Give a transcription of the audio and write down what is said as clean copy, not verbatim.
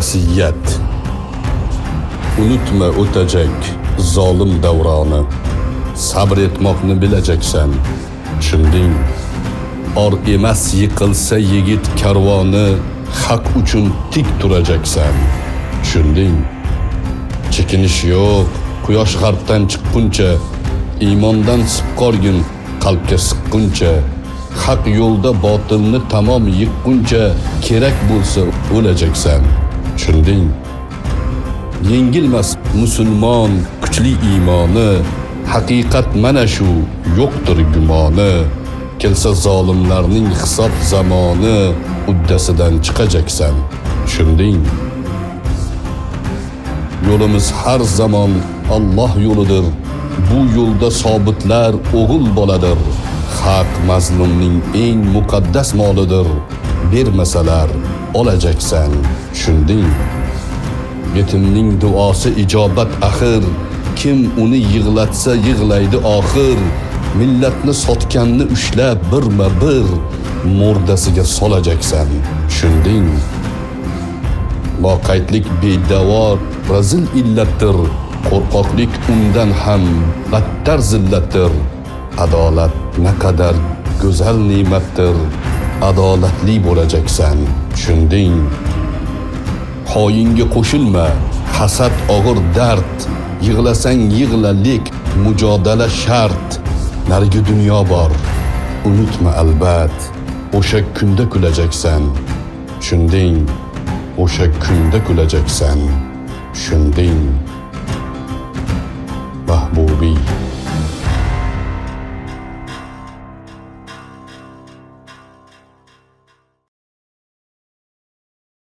vasiyat. Unutma o'tajak zolim davroni. Sabr etmoqni bilajaksan. Tushunding? Or emas yiqilsa yigit karvoni, haq uchun tik turajaksan. Tushunding? Chekinish yo'q. Quyosh g'arbdan chiqquncha, iymondan sipqorgin qalbga siqquncha, haq yo'lda botilni tamom yiqquncha, kerak bo'lsa o'lajaksan. Tushunding? Yengilmas musulmon kuchli iymoni, haqiqat mana shu, yo'qdir gumoni. Kelsa zolimlarning hisob zamoni, uddasidan chiqajaksan. Tushunding? Yo'limiz har zamon Alloh yo'lidir. Bu yo'lda sobitlar o'g'il boladir. Haq mazlumning eng muqaddas molidir. Bermasalar olajaksan. Tushunding? Yetimning duosi ijobat axir. Kim uni yig'latsa yig'laydi oxir. Millatni sotganni ushlab birma-bir murdasiga solajaksan. Tushunding? Loqaydlik bedavo razil illatdir. Qo'rqoqlik undan ham battar zillatdir. Adolat naqadar go'zal ne'matdir. Adolatli bo'lajaksan. Tushunding? Xoinga qo'shilma, hasad og'ir dard. Yig'lasang yig'lalik, mujodala shart. Narigi dunyo bor. Unutma albat, o'sha kunda kulajaksan. Tushunding? O'sha kunda kulajaksan. Tushunding?